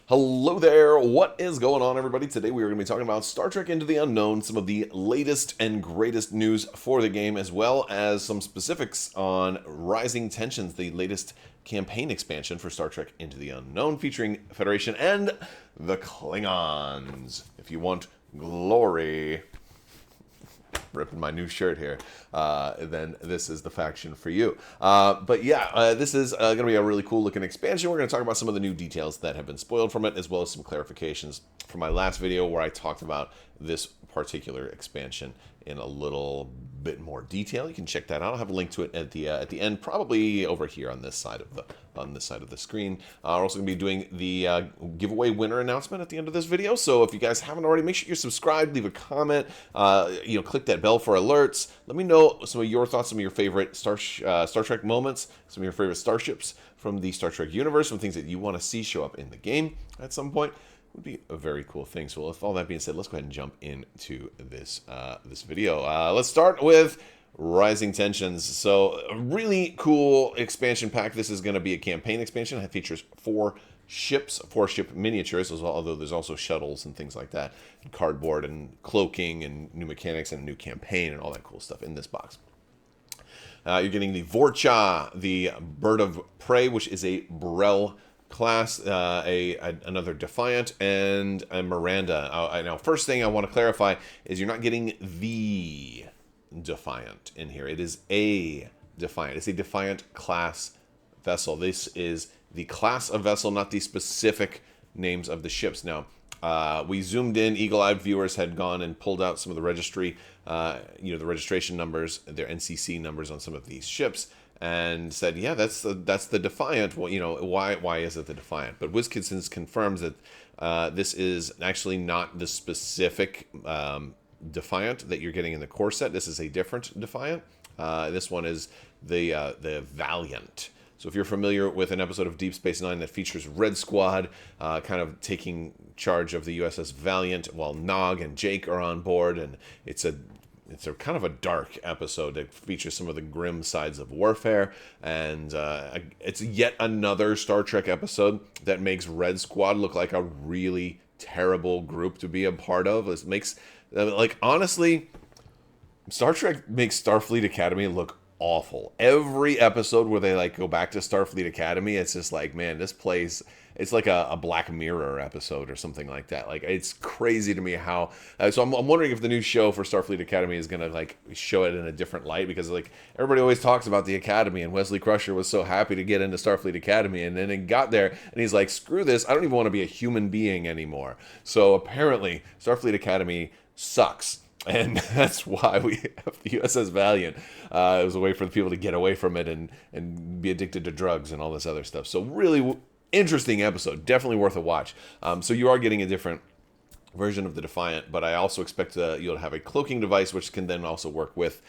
Hello there, what is going on, everybody? Today we are going to be talking about Star Trek Into the Unknown, some of the latest and greatest news for the game, as well as some specifics on Rising Tensions, the latest campaign expansion for Star Trek Into the Unknown, featuring Federation and the Klingons. If you want glory, ripping my new shirt here, then this is the faction for you. This is going to be a really cool looking expansion. We're going to talk about some of the new details that have been spoiled from it, as well as some clarifications from my last video where I talked about this particular expansion in a little bit more detail. You can check that out. I'll have a link to it at the end, probably over here on this side of the screen. We're also going to be doing the giveaway winner announcement at the end of this video. So if you guys haven't already, make sure you're subscribed, leave a comment, click that bell for alerts. Let me know some of your thoughts, some of your favorite Star Trek moments, some of your favorite starships from the Star Trek universe, some things that you want to see show up in the game at some point. Would be a very cool thing. So with all that being said, let's go ahead and jump into this video. Let's start with Rising Tensions. So a really cool expansion pack. This is going to be a campaign expansion. It features 4 ships, 4 ship miniatures, although there's also shuttles and things like that, and cardboard and cloaking and new mechanics and a new campaign and all that cool stuff in this box. You're getting the Vorcha, the bird of prey, which is a Burrell class, another Defiant, and a Miranda. Now, first thing I want to clarify is you're not getting the Defiant in here. It is a Defiant. It's a Defiant class vessel. This is the class of vessel, not the specific names of the ships. Now, we zoomed in. Eagle-eyed viewers had gone and pulled out some of the registry, the registration numbers, their NCC numbers on some of these ships, and said, yeah, that's the Defiant. Well, why is it the Defiant? But WizKidsons confirms that this is actually not the specific Defiant that you're getting in the core set. This is a different Defiant. This one is the Valiant. So if you're familiar with an episode of Deep Space Nine that features Red Squad kind of taking charge of the USS Valiant while Nog and Jake are on board, and it's a kind of a dark episode that features some of the grim sides of warfare, and it's yet another Star Trek episode that makes Red Squad look like a really terrible group to be a part of. It makes, honestly, Star Trek makes Starfleet Academy look awful. Every episode where they go back to Starfleet Academy, it's just like, man, this place, it's like a Black Mirror episode or something like that. It's crazy to me how so I'm wondering if the new show for Starfleet Academy is gonna show it in a different light, because everybody always talks about the Academy, and Wesley Crusher was so happy to get into Starfleet Academy, and then he got there and he's like, screw this, I don't even want to be a human being anymore. So apparently Starfleet Academy sucks. And that's why we have the USS Valiant. It was a way for the people to get away from it and be addicted to drugs and all this other stuff. So really interesting episode. Definitely worth a watch. So you are getting a different version of the Defiant, but I also expect you'll have a cloaking device, which can then also work with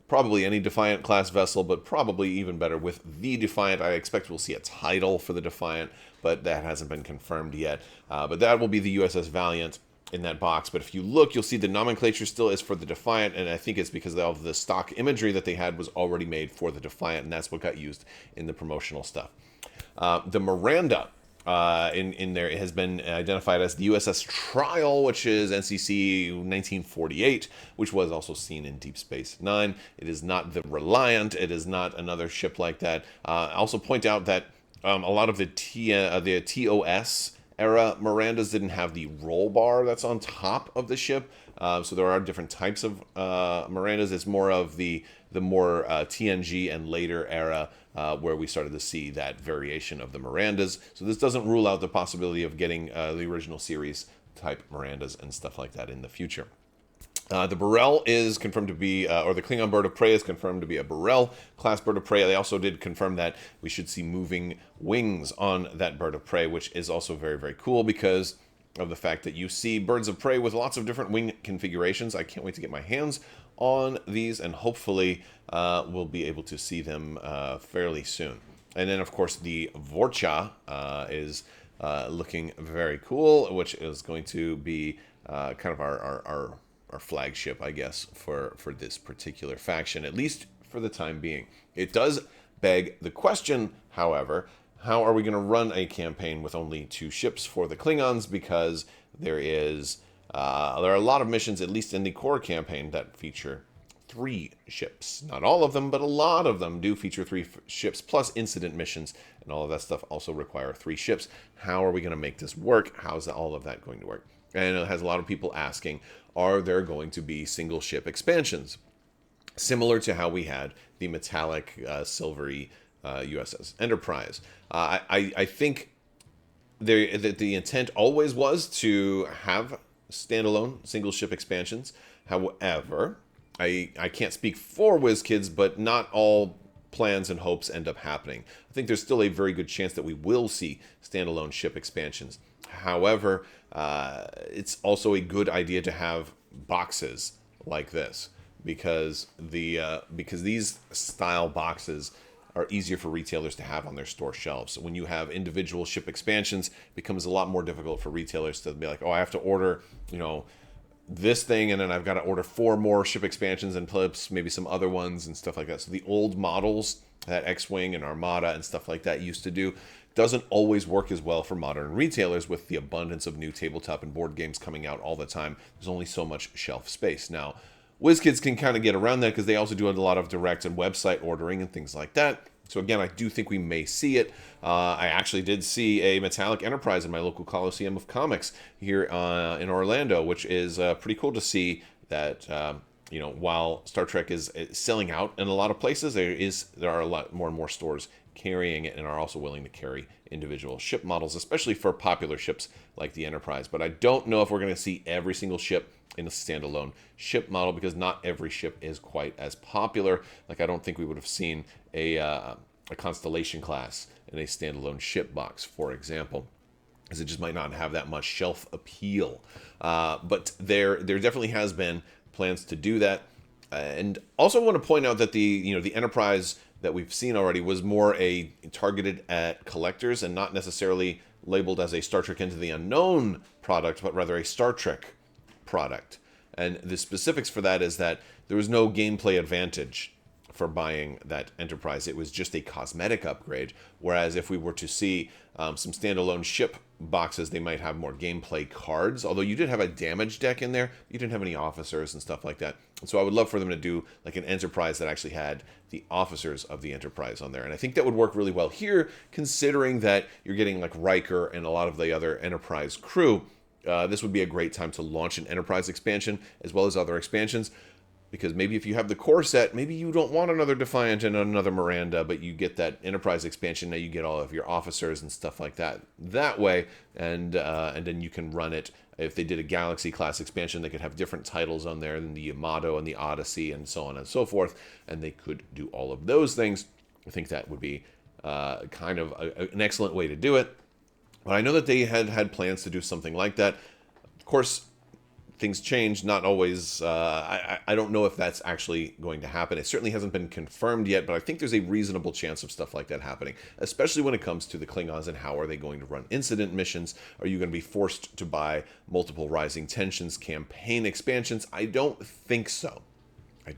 probably any Defiant class vessel, but probably even better with the Defiant. I expect we'll see a title for the Defiant, but that hasn't been confirmed yet. But that will be the USS Valiant in that box. But if you look, you'll see the nomenclature still is for the Defiant, and I think it's because of the stock imagery that they had was already made for the Defiant, and that's what got used in the promotional stuff. The Miranda in there has been identified as the USS Trial, which is NCC 1948, which was also seen in Deep Space Nine. It is not the Reliant. It is not another ship like that. I also point out that a lot of the TOS era Mirandas didn't have the roll bar that's on top of the ship. So there are different types of Mirandas. It's more of the more TNG and later era where we started to see that variation of the Mirandas. So this doesn't rule out the possibility of getting the original series type Mirandas and stuff like that in the future. The Burrell is confirmed to be, or the Klingon bird of prey is confirmed to be a Burrell class bird of prey. They also did confirm that we should see moving wings on that bird of prey, which is also very, very cool because of the fact that you see birds of prey with lots of different wing configurations. I can't wait to get my hands on these, and hopefully we'll be able to see them fairly soon. And then, of course, the Vorcha is looking very cool, which is going to be kind of our flagship, I guess, for this particular faction, at least for the time being. It does beg the question, however, how are we going to run a campaign with only 2 ships for the Klingons? Because there are a lot of missions, at least in the core campaign, that feature 3 ships. Not all of them, but a lot of them do feature 3 ships, plus incident missions, and all of that stuff also require 3 ships. How are we going to make this work? How's all of that going to work? And it has a lot of people asking, are there going to be single ship expansions? Similar to how we had the metallic, silvery USS Enterprise. I think the intent always was to have standalone single ship expansions. However, I can't speak for WizKids, but not all plans and hopes end up happening. I think there's still a very good chance that we will see standalone ship expansions. However, it's also a good idea to have boxes like this, because these style boxes are easier for retailers to have on their store shelves. So when you have individual ship expansions, it becomes a lot more difficult for retailers to be like, oh, I have to order, this thing, and then I've got to order 4 more ship expansions and plus maybe some other ones and stuff like that. So the old models that X-Wing and Armada and stuff like that used to do doesn't always work as well for modern retailers with the abundance of new tabletop and board games coming out all the time. There's only so much shelf space. Now, WizKids can kind of get around that because they also do a lot of direct and website ordering and things like that. So again, I do think we may see it. I actually did see a Metallic Enterprise in my local Coliseum of Comics here in Orlando, which is pretty cool to see that, while Star Trek is selling out in a lot of places, there are a lot more and more stores carrying it and are also willing to carry individual ship models, especially for popular ships like the Enterprise. But I don't know if we're going to see every single ship in a standalone ship model, because not every ship is quite as popular. Like, I don't think we would have seen a Constellation class in a standalone ship box, for example, because it just might not have that much shelf appeal. But there definitely has been plans to do that. And also I want to point out that the Enterprise that we've seen already was more targeted at collectors and not necessarily labeled as a Star Trek Into the Unknown product, but rather a Star Trek product. And the specifics for that is that there was no gameplay advantage for buying that Enterprise. It was just a cosmetic upgrade. Whereas if we were to see some standalone ship boxes, they might have more gameplay cards. Although you did have a damage deck in there, you didn't have any officers and stuff like that. And so I would love for them to do like an Enterprise that actually had the officers of the Enterprise on there. And I think that would work really well here, considering that you're getting like Riker and a lot of the other Enterprise crew. This would be a great time to launch an Enterprise expansion as well as other expansions, because maybe if you have the core set, maybe you don't want another Defiant and another Miranda, but you get that Enterprise expansion. Now you get all of your officers and stuff like that way, and then you can run it. If they did a Galaxy class expansion, they could have different titles on there than the Yamato and the Odyssey and so on and so forth, and they could do all of those things. I think that would be kind of an excellent way to do it. But I know that they had plans to do something like that. Of course, things change, not always. I don't know if that's actually going to happen. It certainly hasn't been confirmed yet, but I think there's a reasonable chance of stuff like that happening, especially when it comes to the Klingons and how are they going to run incident missions. Are you going to be forced to buy multiple Rising Tensions campaign expansions? I don't think so. And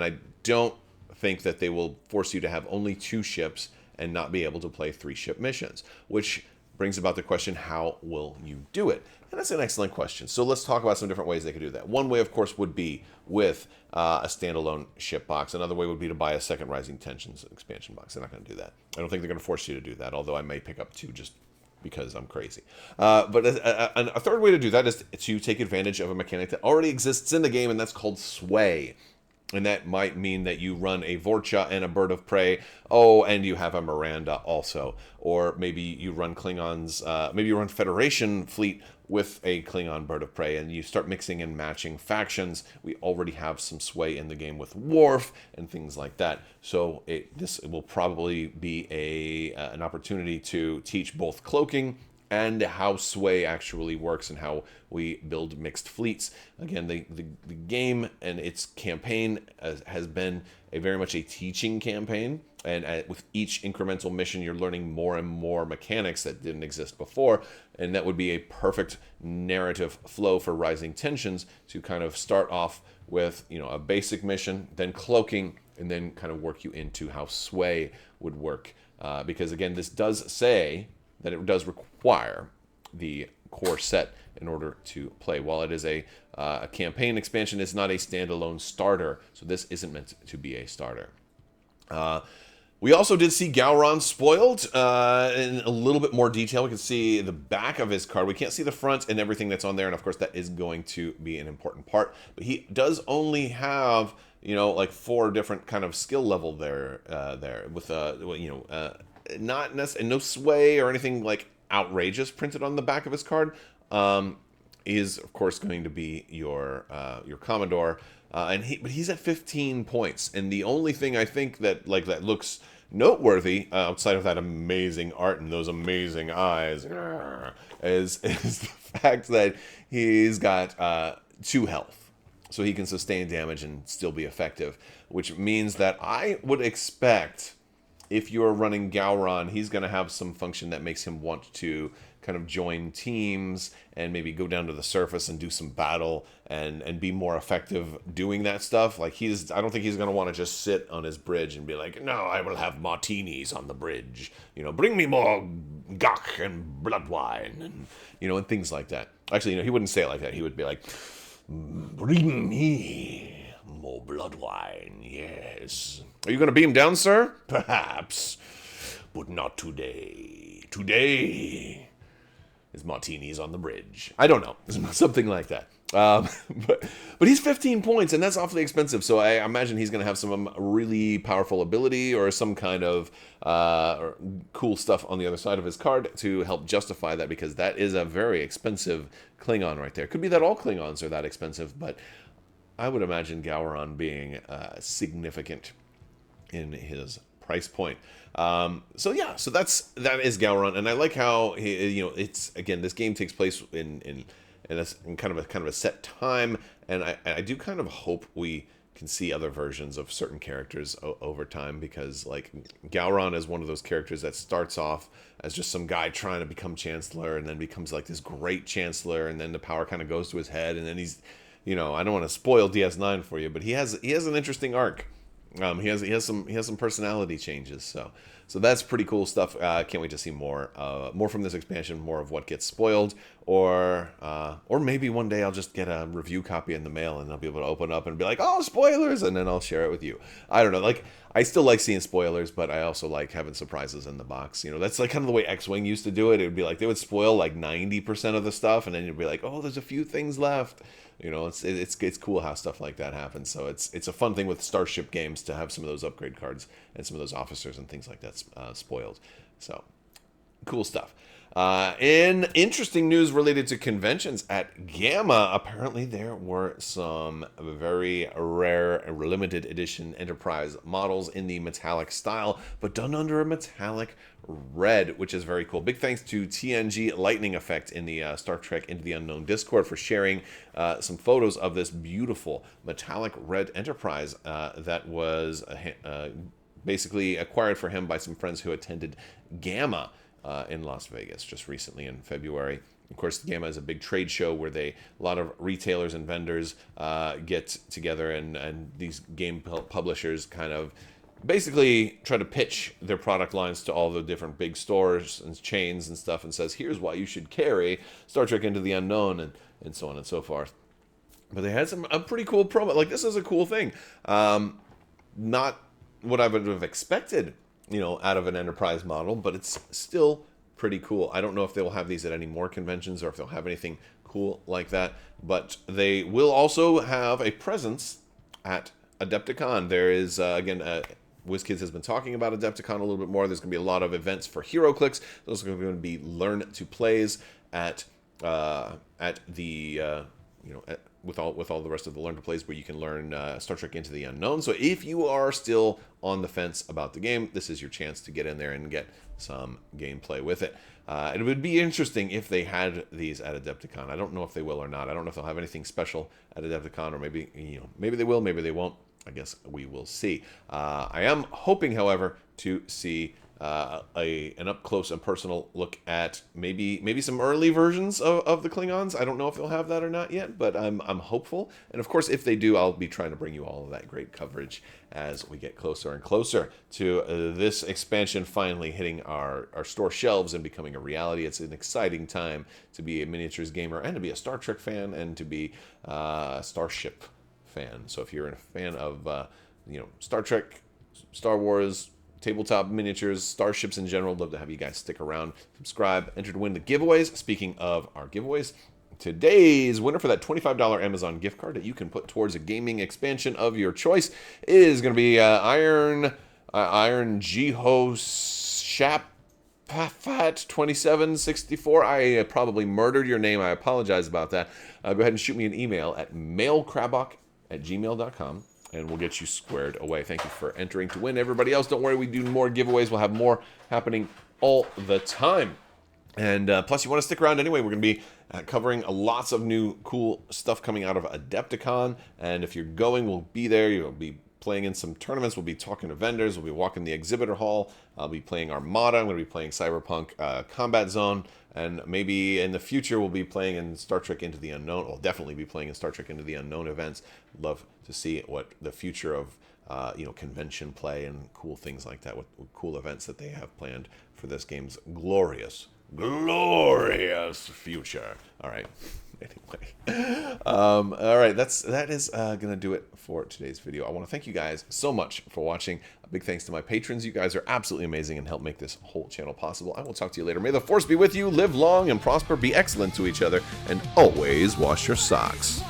I don't think that they will force you to have only 2 ships and not be able to play 3 ship missions, which brings about the question, how will you do it? And that's an excellent question. So let's talk about some different ways they could do that. One way, of course, would be with a standalone ship box. Another way would be to buy a second Rising Tensions expansion box. They're not going to do that. I don't think they're going to force you to do that, although I may pick up 2 just because I'm crazy. But a third way to do that is to take advantage of a mechanic that already exists in the game, and that's called sway. And that might mean that you run a Vorcha and a Bird of Prey. Oh, and you have a Miranda also. Or maybe you run Klingons, maybe you run Federation fleet with a Klingon Bird of Prey, and you start mixing and matching factions. We already have some sway in the game with Worf and things like that. So this will probably be an opportunity to teach both cloaking and how sway actually works and how we build mixed fleets. Again, the game and its campaign has been very much a teaching campaign, and with each incremental mission you're learning more and more mechanics that didn't exist before, and that would be a perfect narrative flow for Rising Tensions to kind of start off with a basic mission, then cloaking, and then kind of work you into how sway would work because again, this does say that it does require the core set in order to play. While it is a campaign expansion, it's not a standalone starter, so this isn't meant to be a starter. We also did see Gowron spoiled in a little bit more detail. We can see the back of his card. We can't see the front and everything that's on there, and of course that is going to be an important part. But he does only have, like 4 different kind of skill level there with not necessarily no sway or anything like outrageous printed on the back of his card. Is of course going to be your Commodore. But he's at 15 points, and the only thing I think that looks noteworthy outside of that amazing art and those amazing eyes is the fact that he's got 2 health, so he can sustain damage and still be effective, which means that I would expect if you're running Gowron, he's going to have some function that makes him want to kind of join teams and maybe go down to the surface and do some battle and be more effective doing that stuff. Like I don't think he's going to want to just sit on his bridge and be like, no, I will have martinis on the bridge. Bring me more gok and blood wine and things like that. Actually, he wouldn't say it like that. He would be like, bring me more blood wine, yes. Are you going to beam down, sir? Perhaps, but not today. Today is martinis on the bridge. I don't know. Something like that. But he's 15 points, and that's awfully expensive. So I imagine he's going to have some really powerful ability or some kind of cool stuff on the other side of his card to help justify that, because that is a very expensive Klingon right there. Could be that all Klingons are that expensive, but I would imagine Gowron being significant in his price point. So that is Gowron, and I like how it's, again, this game takes place in kind of a set time, and I do kind of hope we can see other versions of certain characters over time, because like Gowron is one of those characters that starts off as just some guy trying to become Chancellor, and then becomes like this great Chancellor, and then the power kind of goes to his head, and then he's I don't want to spoil DS9 for you, but he has an interesting arc. He has some personality changes, so that's pretty cool stuff. Can't wait to see more from this expansion, more of what gets spoiled, or maybe one day I'll just get a review copy in the mail and I'll be able to open up and be like, oh, spoilers, and then I'll share it with you. I don't know, like I still like seeing spoilers, but I also like having surprises in the box. That's like kind of the way X-Wing used to do it. It would be like they would spoil like 90% of the stuff, and then you'd be like, oh, there's a few things left. It's cool how stuff like that happens. So it's a fun thing with Starship games to have some of those upgrade cards and some of those officers and things like that spoiled. So cool stuff. In interesting news related to conventions at Gamma, apparently there were some very rare limited edition Enterprise models in the metallic style, but done under a metallic red, which is very cool. Big thanks to TNG Lightning Effect in the Star Trek Into the Unknown Discord for sharing some photos of this beautiful metallic red Enterprise that was basically acquired for him by some friends who attended Gamma in Las Vegas just recently in February. Of course, Gamma is a big trade show where a lot of retailers and vendors get together, and these game publishers kind of basically try to pitch their product lines to all the different big stores and chains and stuff, and says, here's why you should carry Star Trek Into the Unknown, and so on and so forth. But they had a pretty cool promo. Like, this is a cool thing. Not what I would have expected, out of an Enterprise model, but it's still pretty cool. I don't know if they will have these at any more conventions or if they'll have anything cool like that, but they will also have a presence at Adepticon. There is, again, WizKids has been talking about Adepticon a little bit more. There's going to be a lot of events for HeroClix. Those are going to be Learn to Plays at the with all the rest of the Learn to Plays, where you can learn Star Trek Into the Unknown. So if you are still on the fence about the game, this is your chance to get in there and get some gameplay with it. It would be interesting if they had these at Adepticon. I don't know if they will or not. I don't know if they'll have anything special at Adepticon, or maybe they will, maybe they won't. I guess we will see. I am hoping, however, to see an up close and personal look at maybe some early versions of the Klingons. I don't know if they'll have that or not yet, but I'm hopeful. And of course, if they do, I'll be trying to bring you all of that great coverage as we get closer and closer to this expansion finally hitting our store shelves and becoming a reality. It's an exciting time to be a miniatures gamer and to be a Star Trek fan and to be a Starship fan. So if you're a fan of Star Trek, Star Wars, tabletop miniatures, starships in general, love to have you guys stick around, subscribe, enter to win the giveaways. Speaking of our giveaways, today's winner for that $25 Amazon gift card that you can put towards a gaming expansion of your choice is going to be Iron Jiho Shap Pafat 2764. I probably murdered your name. I apologize about that. Go ahead and shoot me an email at mailcrabbok@gmail.com. and we'll get you squared away. Thank you for entering to win. Everybody else, don't worry, we do more giveaways. We'll have more happening all the time. And plus, you want to stick around anyway. We're going to be covering lots of new cool stuff coming out of Adepticon. And if you're going, we'll be there. You'll be playing in some tournaments. We'll be talking to vendors. We'll be walking the exhibitor hall. I'll be playing Armada. I'm going to be playing Cyberpunk Combat Zone. And maybe in the future, we'll be playing in Star Trek Into the Unknown. We'll definitely be playing in Star Trek Into the Unknown events. Love to see what the future of convention play and cool things like that, with cool events that they have planned for this game's glorious future. All right. Anyway, all right, that is gonna do it for today's video. I want to thank you guys so much for watching. A big thanks to my patrons. You guys are absolutely amazing and help make this whole channel possible. I will talk to you later. May the force be with you. Live long and prosper. Be excellent to each other, and always wash your socks.